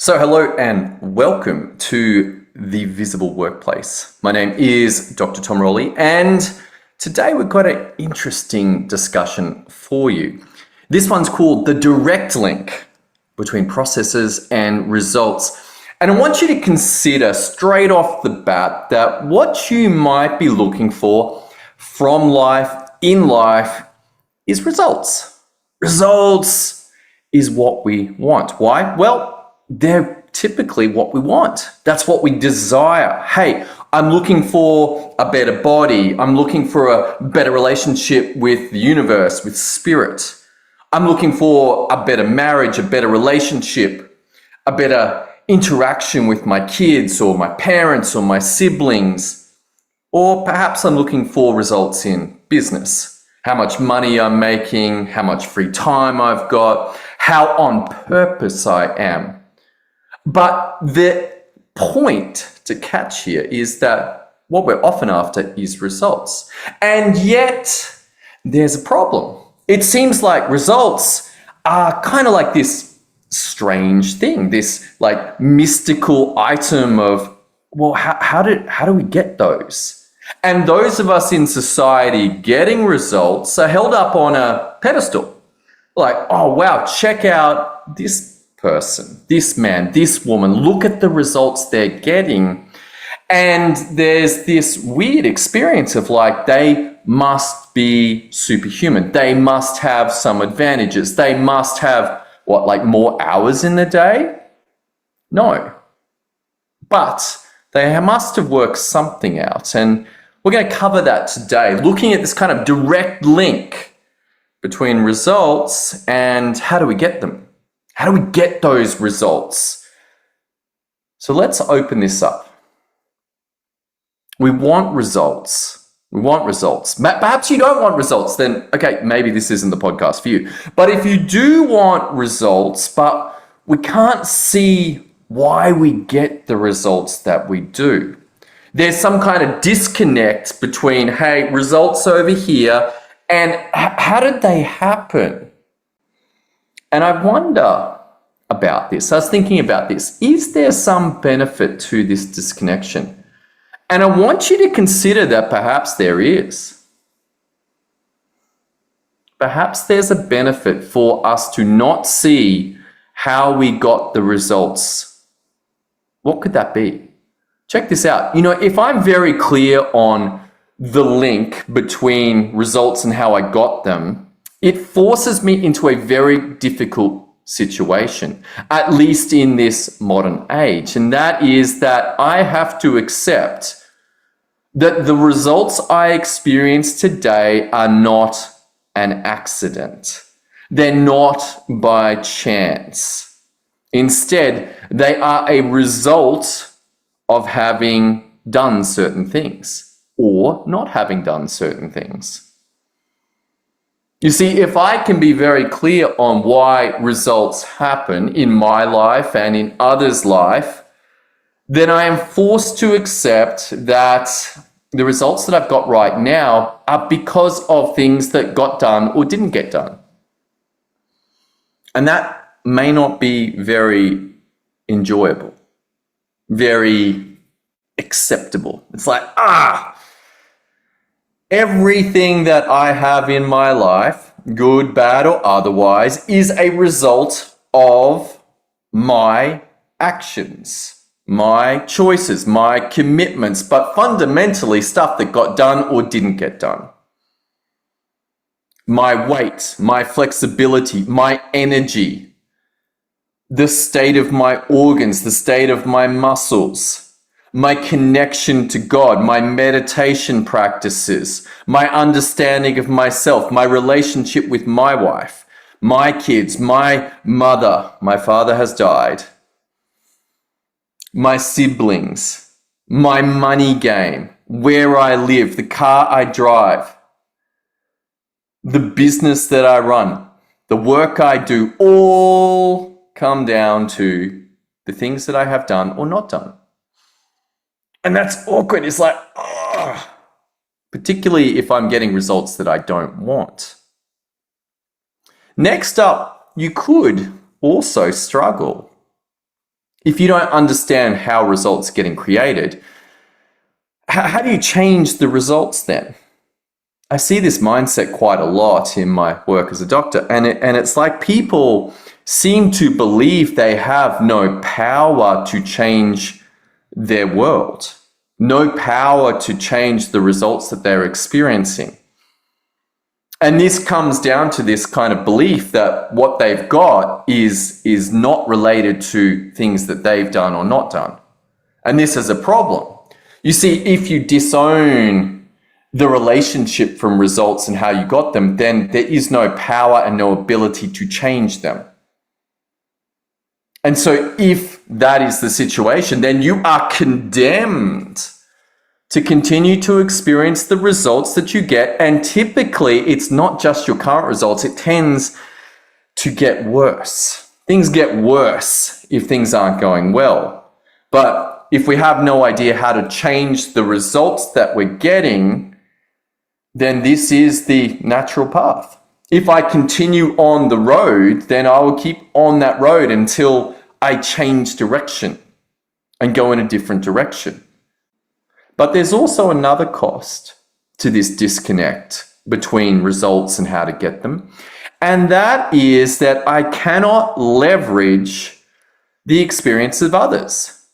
So hello and welcome to the Visible Workplace. My name is Dr. Tom Rowley, and today we've got an interesting discussion for you. This one's called the direct link between processes and results. And I want you to consider straight off the bat that what you might be looking for from life, in life, is results. Results is what we want. Why? Well, they're typically what we want. That's what we desire. Hey, I'm looking for a better body. I'm looking for a better relationship with the universe, with spirit. I'm looking for a better marriage, a better relationship, a better interaction with my kids or my parents or my siblings. Or perhaps I'm looking for results in business. How much money I'm making, how much free time I've got, how on purpose I am. But the point to catch here is that what we're often after is results. And yet there's a problem. It seems like results are kind of like this strange thing, this like mystical item of, well, how do we get those? And those of us in society getting results are held up on a pedestal. Like, oh, wow, check out this person, this man, this woman, look at the results they're getting. And there's this weird experience of like, they must be superhuman. They must have some advantages. They must have what, like more hours in the day? No. But they must have worked something out. And we're going to cover that today, looking at this kind of direct link between results and how do we get them? How do we get those results? So let's open this up. We want results. We want results. Perhaps you don't want results, then okay, maybe this isn't the podcast for you. But if you do want results, but we can't see why we get the results that we do, there's some kind of disconnect between, hey, results over here, and how did they happen? And I wonder about this. I was thinking about this. Is there some benefit to this disconnection? And I want you to consider that perhaps there is. Perhaps there's a benefit for us to not see how we got the results. What could that be? Check this out. You know, if I'm very clear on the link between results and how I got them, it forces me into a very difficult situation, at least in this modern age. And that is that I have to accept that the results I experience today are not an accident. They're not by chance. Instead, they are a result of having done certain things or not having done certain things. You see, if I can be very clear on why results happen in my life and in others' life, then I am forced to accept that the results that I've got right now are because of things that got done or didn't get done. And that may not be very enjoyable, very acceptable. It's like, everything that I have in my life, good, bad, or otherwise, is a result of my actions, my choices, my commitments, but fundamentally stuff that got done or didn't get done. My weight, my flexibility, my energy, the state of my organs, the state of my muscles, my connection to God, my meditation practices, my understanding of myself, my relationship with my wife, my kids, my mother, my father has died, my siblings, my money game, where I live, the car I drive, the business that I run, the work I do, all come down to the things that I have done or not done. And that's awkward. It's like, particularly if I'm getting results that I don't want. Next up, you could also struggle if you don't understand how results are getting created, how do you change the results then? I see this mindset quite a lot in my work as a doctor, and it's like people seem to believe they have no power to change their world, no power to change the results that they're experiencing. And this comes down to this kind of belief that what they've got is not related to things that they've done or not done. And this is a problem. You see, if you disown the relationship from results and how you got them, then there is no power and no ability to change them. And so if that is the situation, then you are condemned to continue to experience the results that you get. And typically, it's not just your current results, it tends to get worse. Things get worse if things aren't going well. But if we have no idea how to change the results that we're getting, then this is the natural path. If I continue on the road, then I will keep on that road until I change direction and go in a different direction. But there's also another cost to this disconnect between results and how to get them. And that is that I cannot leverage the experience of others.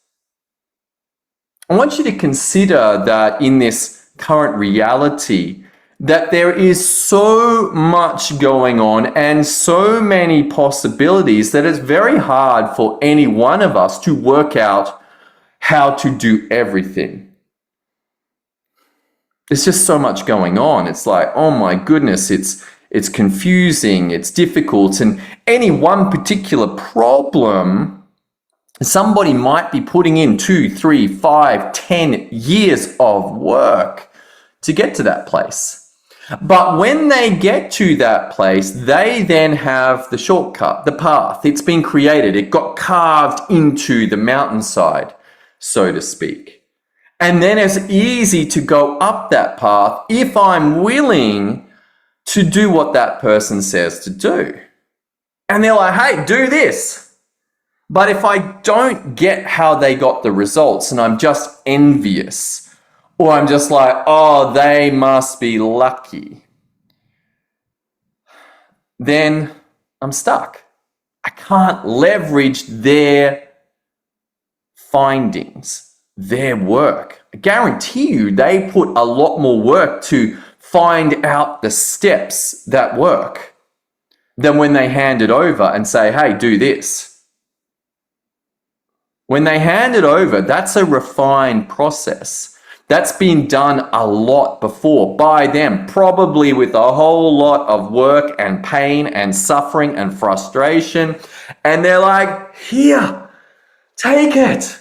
I want you to consider that in this current reality, that there is so much going on and so many possibilities that it's very hard for any one of us to work out how to do everything. There's just so much going on. It's like, oh my goodness, it's confusing, it's difficult, and any one particular problem, somebody might be putting in 2, 3, 5, 10 years of work to get to that place. But when they get to that place, they then have the shortcut, the path. It's been created. It got carved into the mountainside, so to speak. And then it's easy to go up that path if I'm willing to do what that person says to do. And they're like, hey, do this. But if I don't get how they got the results and I'm just envious, or I'm just like, oh, they must be lucky, then I'm stuck. I can't leverage their findings, their work. I guarantee you they put a lot more work to find out the steps that work than when they hand it over and say, hey, do this. When they hand it over, that's a refined process. That's been done a lot before by them, probably with a whole lot of work and pain and suffering and frustration. And they're like, here, take it.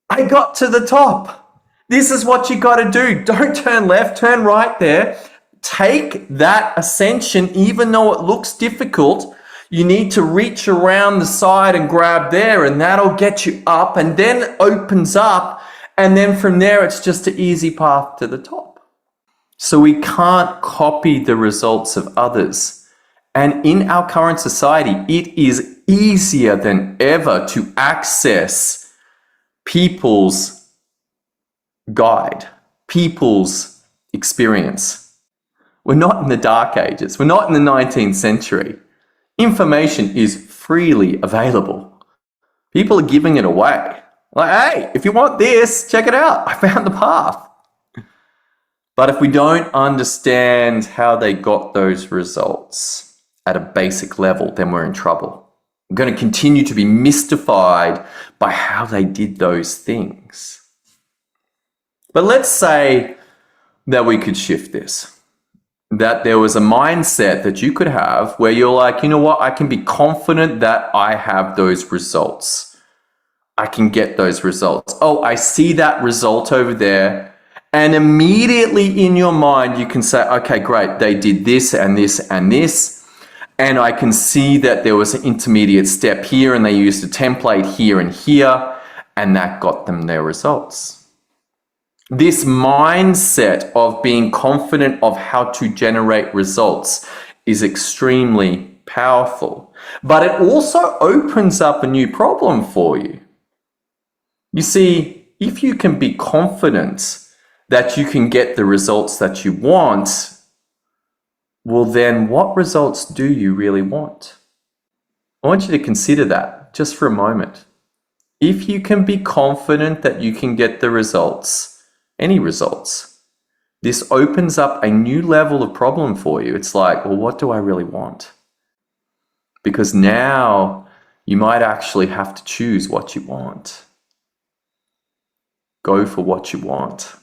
I got to the top. This is what you got to do. Don't turn left, turn right there. Take that ascension, even though it looks difficult. You need to reach around the side and grab there, and that'll get you up, and then it opens up. And then from there, it's just an easy path to the top. So we can't copy the results of others. And in our current society, it is easier than ever to access people's guide, people's experience. We're not in the Dark Ages. We're not in the 19th century. Information is freely available. People are giving it away. Like, hey, if you want this, check it out. I found the path. But if we don't understand how they got those results at a basic level, then we're in trouble. We're going to continue to be mystified by how they did those things. But let's say that we could shift this. That there was a mindset that you could have where you're like, you know what, I can be confident that I have those results. I can get those results. Oh, I see that result over there. And immediately in your mind, you can say, okay, great. They did this and this and this. And I can see that there was an intermediate step here and they used a template here and here, and that got them their results. This mindset of being confident of how to generate results is extremely powerful. But it also opens up a new problem for you. You see, if you can be confident that you can get the results that you want, well then what results do you really want? I want you to consider that just for a moment. If you can be confident that you can get the results, any results, this opens up a new level of problem for you. It's like, well, what do I really want? Because now you might actually have to choose what you want. Go for what you want.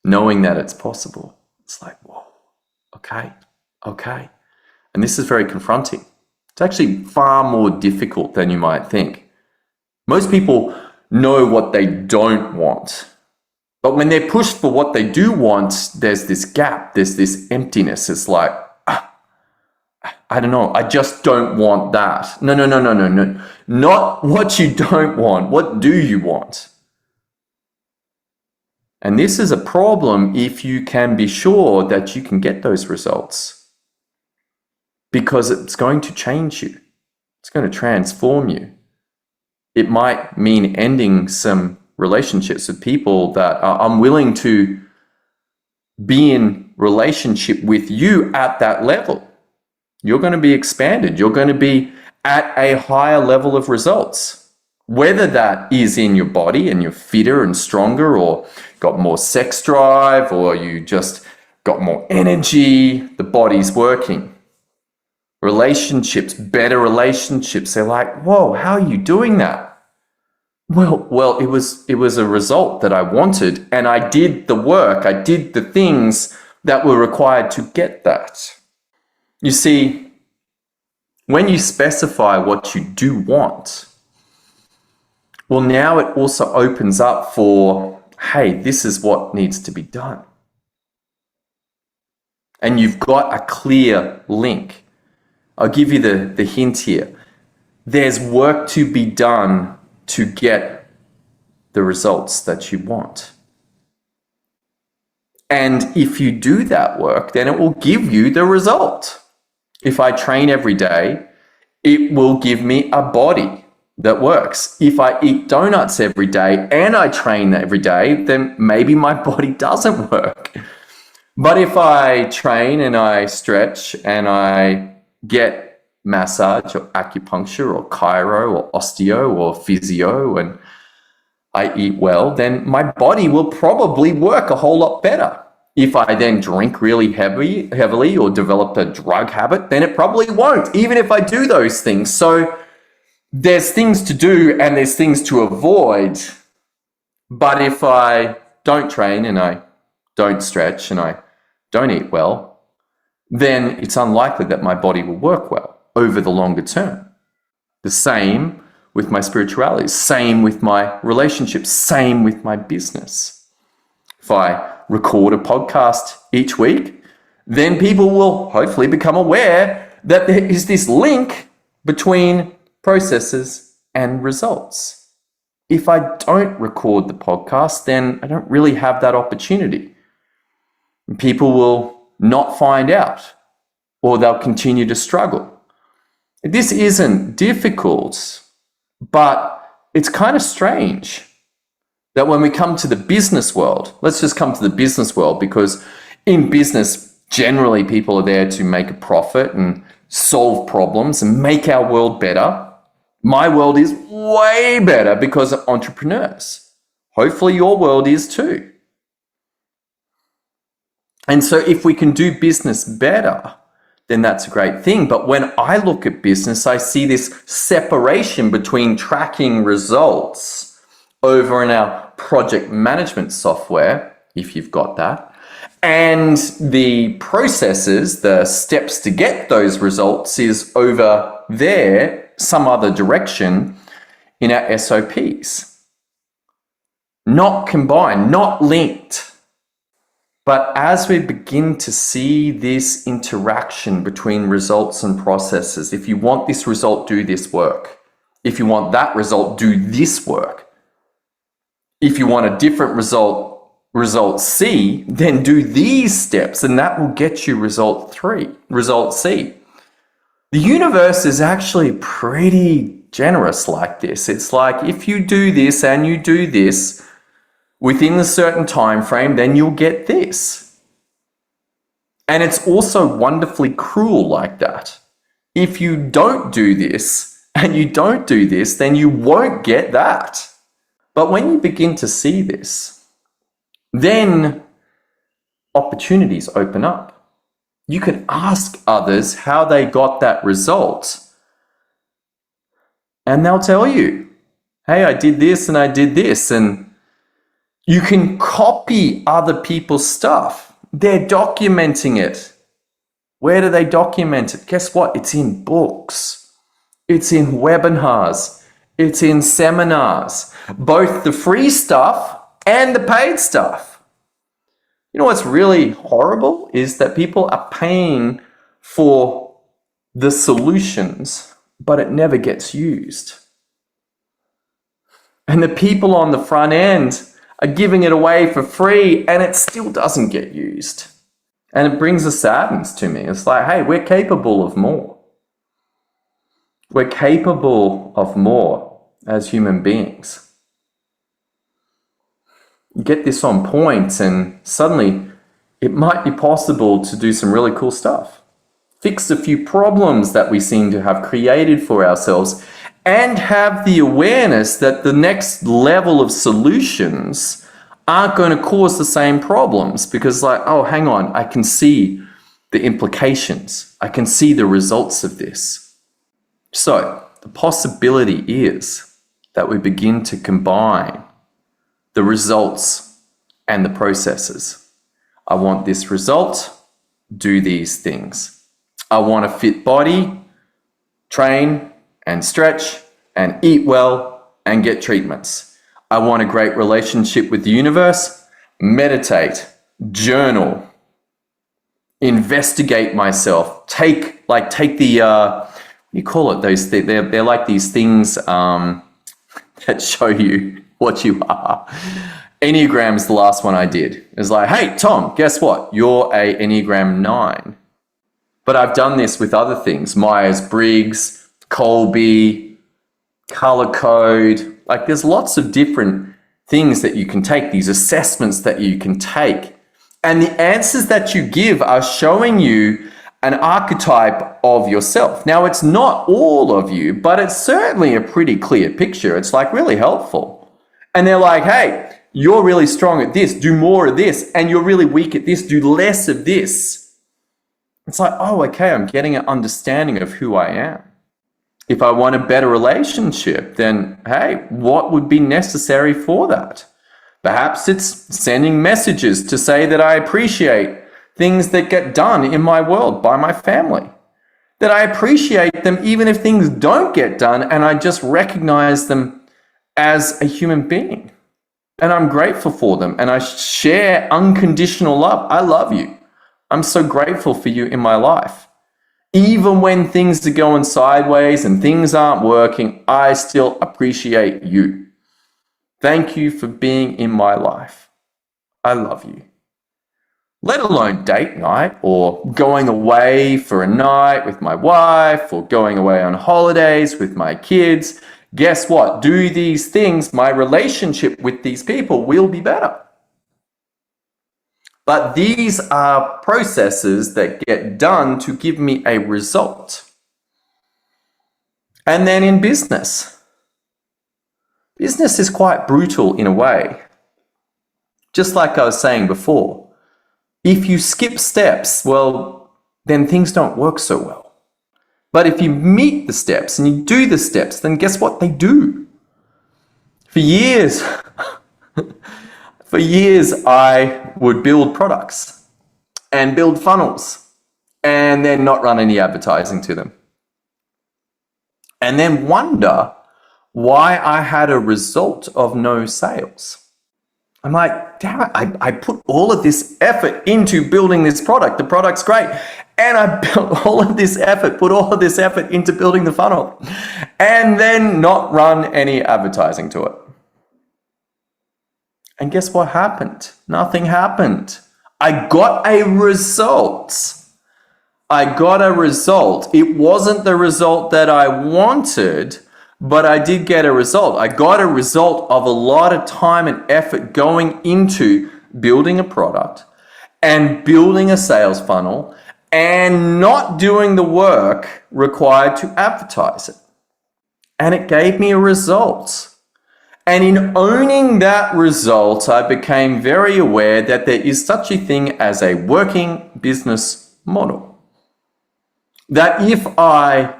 Knowing that it's possible. It's like, whoa, okay. And this is very confronting. It's actually far more difficult than you might think. Most people know what they don't want. But when they're pushed for what they do want, there's this gap, there's this emptiness. It's like, I don't know, I just don't want that. No. Not what you don't want. What do you want? And this is a problem if you can be sure that you can get those results. Because it's going to change you. It's going to transform you. It might mean ending some relationships with people that are unwilling to be in relationship with you at that level. You're going to be expanded. You're going to be at a higher level of results. Whether that is in your body and you're fitter and stronger, or got more sex drive, or you just got more energy, the body's working. Relationships, better relationships, they're like, whoa, how are you doing that? Well, it was a result that I wanted, and I did the work, I did the things that were required to get that. You see, when you specify what you do want, well, now it also opens up for, hey, this is what needs to be done. And you've got a clear link. I'll give you the hint here. There's work to be done to get the results that you want. And if you do that work, then it will give you the result. If I train every day, it will give me a body that works. If I eat donuts every day and I train every day, then maybe my body doesn't work. But if I train and I stretch and I get massage or acupuncture or chiro or osteo or physio and I eat well, then my body will probably work a whole lot better. If I then drink really heavily or develop a drug habit, then it probably won't, even if I do those things. So there's things to do and there's things to avoid. But if I don't train and I don't stretch and I don't eat well, then it's unlikely that my body will work well over the longer term. The same with my spirituality, same with my relationships, same with my business. If I record a podcast each week, then people will hopefully become aware that there is this link between processes and results. If I don't record the podcast, then I don't really have that opportunity. People will not find out, or they'll continue to struggle. This isn't difficult, but it's kind of strange that when we come to the business world, let's just come to the business world, because in business, generally people are there to make a profit and solve problems and make our world better. My world is way better because of entrepreneurs. Hopefully your world is too. And so if we can do business better, then that's a great thing. But when I look at business, I see this separation between tracking results over in our project management software, if you've got that, and the processes, the steps to get those results is over there, some other direction in our SOPs. Not combined, not linked. But as we begin to see this interaction between results and processes, if you want this result, do this work. If you want that result, do this work. If you want a different result C, then do these steps, and that will get you result C. The universe is actually pretty generous like this. It's like, if you do this and you do this within a certain time frame, then you'll get this. And it's also wonderfully cruel like that. If you don't do this and you don't do this, then you won't get that. But when you begin to see this, then opportunities open up. You can ask others how they got that result, and they'll tell you, hey, I did this and I did this. And you can copy other people's stuff. They're documenting it. Where do they document it? Guess what? It's in books. It's in webinars. It's in seminars, both the free stuff and the paid stuff. You know what's really horrible is that people are paying for the solutions, but it never gets used. And the people on the front end are giving it away for free and it still doesn't get used. And it brings a sadness to me. It's like, hey, we're capable of more. We're capable of more as human beings. You get this on point and suddenly it might be possible to do some really cool stuff. Fix a few problems that we seem to have created for ourselves and have the awareness that the next level of solutions aren't going to cause the same problems, because like, oh, hang on, I can see the implications. I can see the results of this. So the possibility is that we begin to combine the results and the processes. I want this result, do these things. I want a fit body, train and stretch and eat well and get treatments. I want a great relationship with the universe, meditate, journal, investigate myself, take the, what do you call it? They're like these things that show you what you are. Enneagram is the last one I did. It's like, hey, Tom, guess what? You're a Enneagram 9. But I've done this with other things, Myers-Briggs, Colby, color code. Like there's lots of different things that you can take, these assessments that you can take. And the answers that you give are showing you an archetype of yourself. Now, it's not all of you, but it's certainly a pretty clear picture. It's like really helpful. And they're like, hey, you're really strong at this, do more of this. And you're really weak at this, do less of this. It's like, oh, okay, I'm getting an understanding of who I am. If I want a better relationship, then hey, what would be necessary for that? Perhaps it's sending messages to say that I appreciate things that get done in my world by my family, that I appreciate them even if things don't get done, and I just recognize them as a human being. And I'm grateful for them, and I share unconditional love. I love you. I'm so grateful for you in my life. Even when things are going sideways and things aren't working, I still appreciate you. Thank you for being in my life. I love you. Let alone date night or going away for a night with my wife or going away on holidays with my kids. Guess what? Do these things, my relationship with these people will be better. But these are processes that get done to give me a result. And then in business is quite brutal in a way. Just like I was saying before, if you skip steps, well, then things don't work so well. But if you meet the steps and you do the steps, then guess what? They do. For years, I would build products and build funnels and then not run any advertising to them. And then wonder why I had a result of no sales. I'm like, damn it, I put all of this effort into building this product. The product's great. And I built all of this effort, put all of this effort into building the funnel and then not run any advertising to it. And guess what happened? Nothing happened. I got a result. It wasn't the result that I wanted, but I did get a result. I got a result of a lot of time and effort going into building a product and building a sales funnel and not doing the work required to advertise it. And it gave me a result. And in owning that result, I became very aware that there is such a thing as a working business model. That if I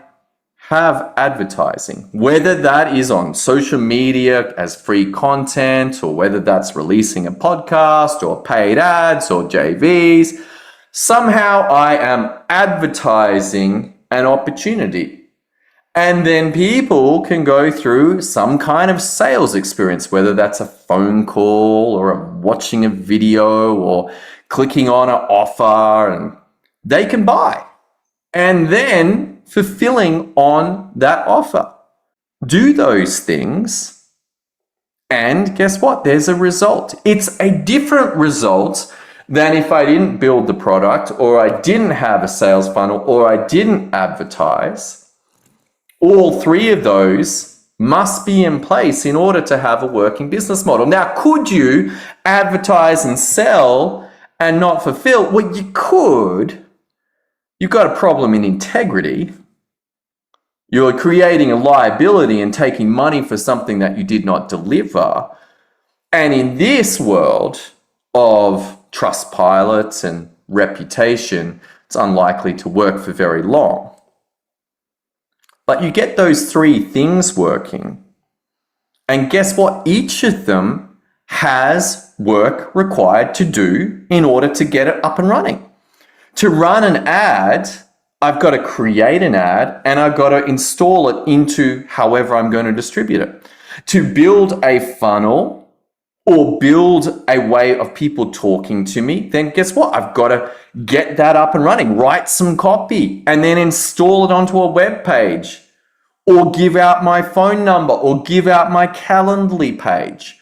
have advertising, whether that is on social media as free content, or whether that's releasing a podcast or paid ads or JVs, somehow I am advertising an opportunity. And then people can go through some kind of sales experience, whether that's a phone call or watching a video or clicking on an offer, and they can buy. And then fulfilling on that offer. Do those things, and guess what? There's a result. It's a different result than if I didn't build the product, or I didn't have a sales funnel, or I didn't advertise. All three of those must be in place in order to have a working business model. Now, could you advertise and sell and not fulfill? Well, you could. You've got a problem in integrity. You're creating a liability and taking money for something that you did not deliver. And in this world of Trustpilot and reputation, it's unlikely to work for very long. But you get those three things working, and guess what? Each of them has work required to do in order to get it up and running. To run an ad, I've got to create an ad and I've got to install it into however I'm going to distribute it. To build a funnel or build a way of people talking to me, then guess what? I've got to get that up and running, write some copy, and then install it onto a web page, or give out my phone number, or give out my Calendly page.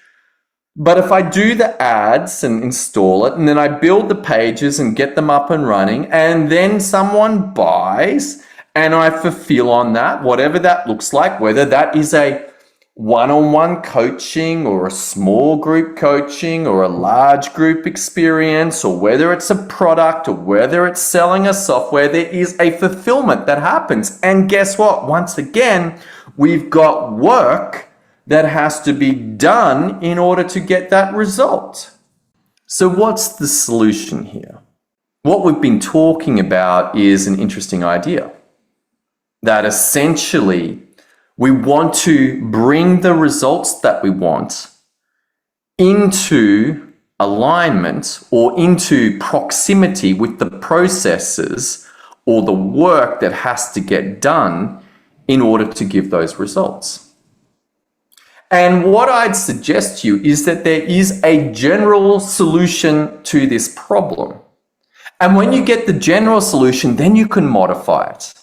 But if I do the ads and install it, and then I build the pages and get them up and running, and then someone buys and I fulfill on that, whatever that looks like, whether that is a one-on-one coaching or a small group coaching or a large group experience, or whether it's a product or whether it's selling a software, there is a fulfillment that happens. And guess what? Once again, we've got work that has to be done in order to get that result. So what's the solution here? What we've been talking about is an interesting idea, that essentially we want to bring the results that we want into alignment or into proximity with the processes or the work that has to get done in order to give those results. And what I'd suggest to you is that there is a general solution to this problem. And when you get the general solution, then you can modify it.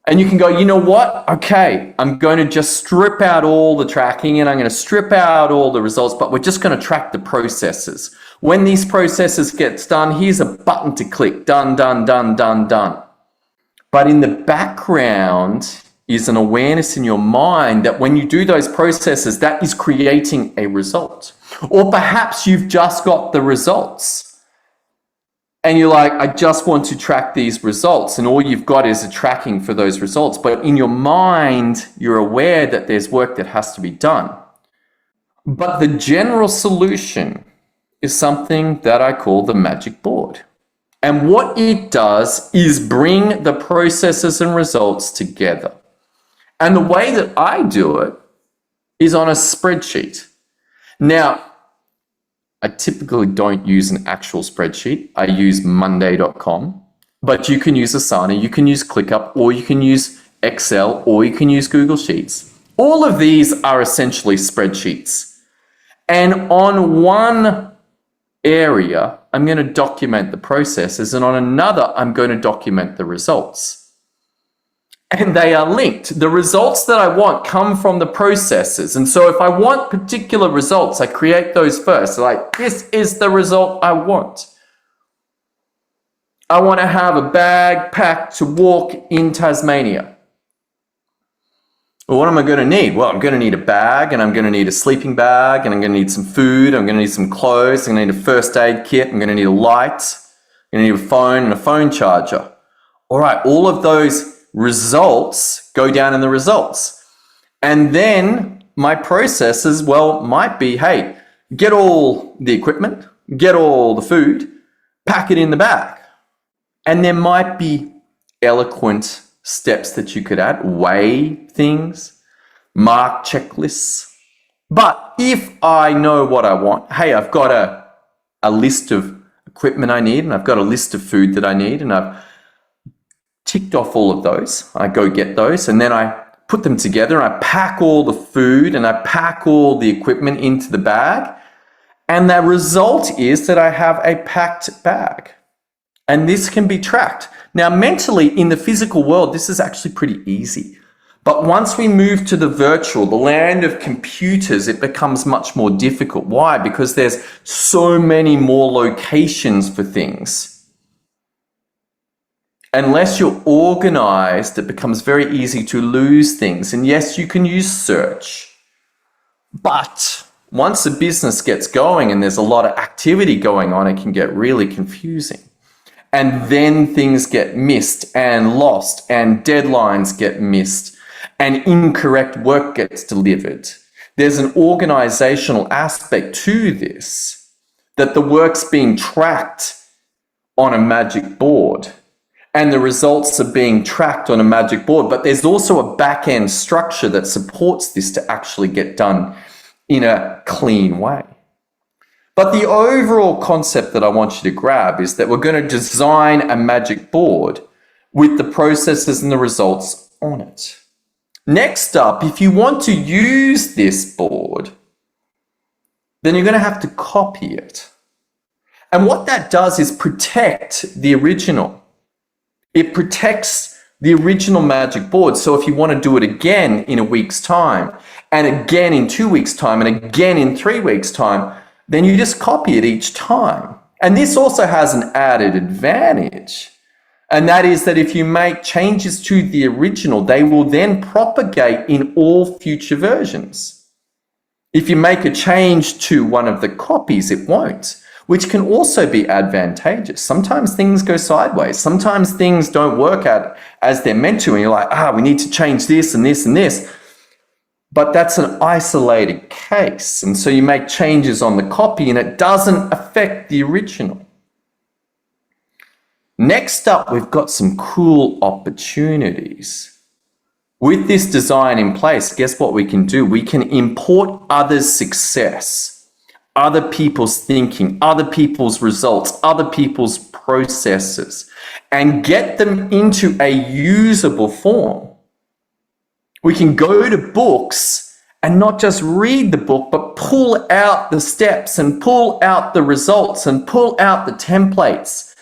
And you can go, you know what? Okay, I'm going to just strip out all the tracking and I'm going to strip out all the results, but we're just going to track the processes. When these processes get done, here's a button to click, done, done, done, done, done. But in the background is an awareness in your mind that when you do those processes, that is creating a result. Or perhaps you've just got the results. And you're like, I just want to track these results. And all you've got is a tracking for those results. But in your mind, you're aware that there's work that has to be done. But the general solution is something that I call the magic board. And what it does is bring the processes and results together. And the way that I do it is on a spreadsheet. Now, I typically don't use an actual spreadsheet. I use monday.com, but you can use Asana, you can use ClickUp, or you can use Excel, or you can use Google Sheets. All of these are essentially spreadsheets. And on one area, I'm going to document the processes, and on another, I'm going to document the results. And they are linked. The results that I want come from the processes. And so if I want particular results, I create those first. Like, this is the result I want. I want to have a bag packed to walk in Tasmania. Well, what am I going to need? Well, I'm going to need a bag, and I'm going to need a sleeping bag, and I'm going to need some food, I'm going to need some clothes, I'm going to need a first aid kit, I'm going to need a light, I'm going to need a phone and a phone charger. All right, all of those results go down in the results. And then my processes, well, might be, hey, get all the equipment, get all the food, pack it in the bag. And there might be eloquent steps that you could add, weigh things, mark checklists. But if I know what I want, hey, I've got a list of equipment I need, and I've got a list of food that I need, and I've ticked off all of those. I go get those, and then I put them together, and I pack all the food and I pack all the equipment into the bag. And the result is that I have a packed bag. And this can be tracked. Now, mentally, in the physical world, this is actually pretty easy. But once we move to the virtual, the land of computers, it becomes much more difficult. Why? Because there's so many more locations for things. Unless you're organized, it becomes very easy to lose things. And yes, you can use search. But once a business gets going and there's a lot of activity going on, it can get really confusing. And then things get missed and lost, and deadlines get missed, and incorrect work gets delivered. There's an organizational aspect to this, that the work's being tracked on a magic board, and the results are being tracked on a magic board. But there's also a back-end structure that supports this to actually get done in a clean way. But the overall concept that I want you to grab is that we're going to design a magic board with the processes and the results on it. Next up, if you want to use this board, then you're going to have to copy it. And what that does is protect the original. It protects the original magic board. So if you want to do it again in a week's time, and again in 2 weeks' time, and again in 3 weeks' time, then you just copy it each time. And this also has an added advantage. And that is that if you make changes to the original, they will then propagate in all future versions. If you make a change to one of the copies, it won't, which can also be advantageous. Sometimes things go sideways. Sometimes things don't work out as they're meant to. And you're like, we need to change this and this and this. But that's an isolated case. And so you make changes on the copy and it doesn't affect the original. Next up, we've got some cool opportunities. With this design in place, guess what we can do? We can import others' success, other people's thinking, other people's results, other people's processes, and get them into a usable form. We can go to books and not just read the book, but pull out the steps and pull out the results and pull out the templates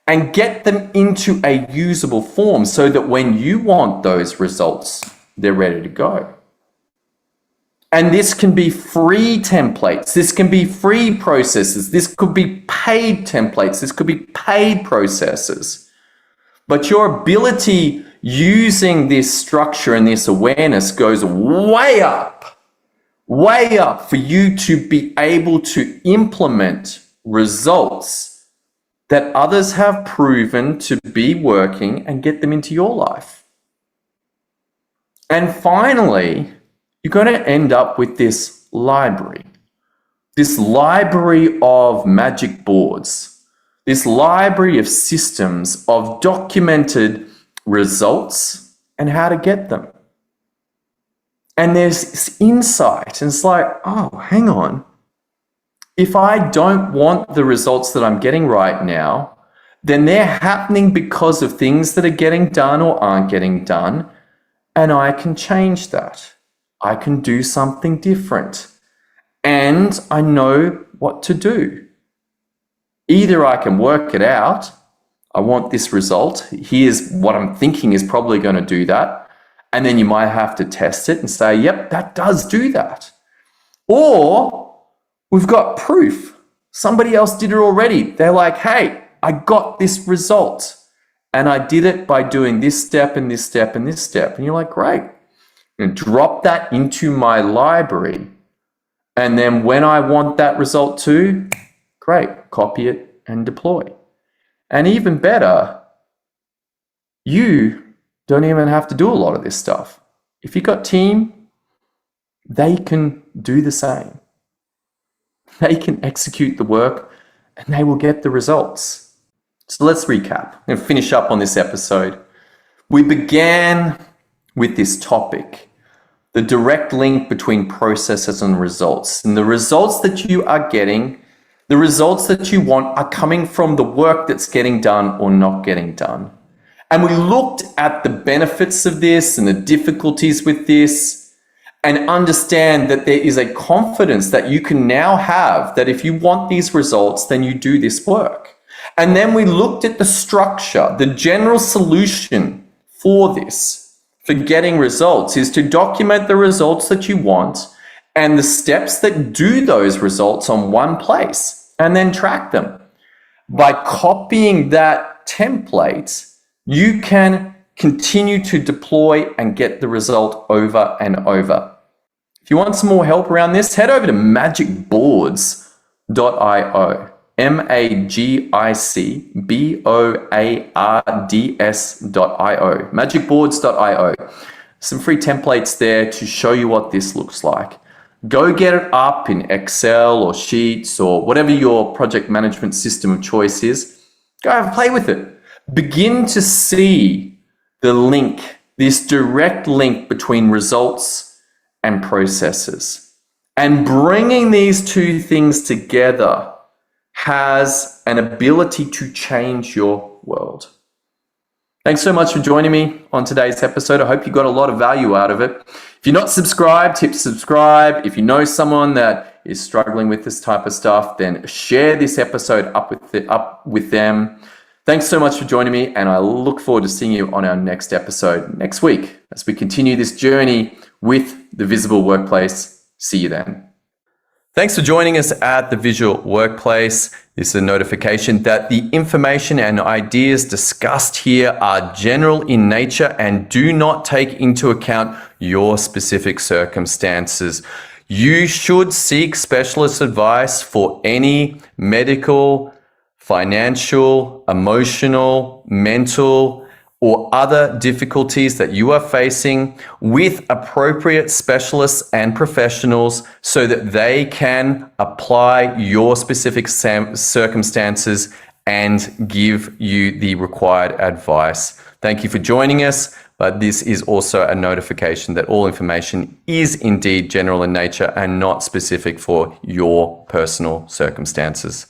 and get them into a usable form so that when you want those results, they're ready to go. And this can be free templates. This can be free processes. This could be paid templates. This could be paid processes. But your ability using this structure and this awareness goes way up for you to be able to implement results that others have proven to be working and get them into your life. And finally, you're going to end up with this library of magic boards, this library of systems of documented results and how to get them. And there's this insight, and it's like, hang on. If I don't want the results that I'm getting right now, then they're happening because of things that are getting done or aren't getting done, and I can change that. I can do something different, and I know what to do. Either I can work it out, I want this result, here's what I'm thinking is probably going to do that, and then you might have to test it and say, yep, that does do that. Or we've got proof. Somebody else did it already. They're like, hey, I got this result, and I did it by doing this step and this step and this step. And you're like, great. and drop that into my library. And then when I want that result too, great, copy it and deploy. And even better, you don't even have to do a lot of this stuff. If you've got team, they can do the same. They can execute the work and they will get the results. So let's recap and finish up on this episode. We began with this topic, the direct link between processes and results. And the results that you are getting, the results that you want are coming from the work that's getting done or not getting done. And we looked at the benefits of this and the difficulties with this, and understand that there is a confidence that you can now have that if you want these results, then you do this work. And then we looked at the structure, the general solution for this, for getting results, is to document the results that you want and the steps that do those results on one place, and then track them. By copying that template, you can continue to deploy and get the result over and over. If you want some more help around this, head over to magicboards.io, magicboards.io, magicboards.io. Some free templates there to show you what this looks like. Go get it up in Excel or Sheets or whatever your project management system of choice is. Go have a play with it. Begin to see the link, this direct link between results and processes. And bringing these two things together has an ability to change your world. Thanks so much for joining me on today's episode. I hope you got a lot of value out of it. If you're not subscribed, hit subscribe. If you know someone that is struggling with this type of stuff, then share this episode up with them. Thanks so much for joining me, and I look forward to seeing you on our next episode next week as we continue this journey with the Visible Workplace. See you then. Thanks for joining us at the Visual Workplace. This is a notification that the information and ideas discussed here are general in nature and do not take into account your specific circumstances. You should seek specialist advice for any medical, financial, emotional, mental, or other difficulties that you are facing with appropriate specialists and professionals so that they can apply your specific circumstances and give you the required advice. Thank you for joining us, but this is also a notification that all information is indeed general in nature and not specific for your personal circumstances.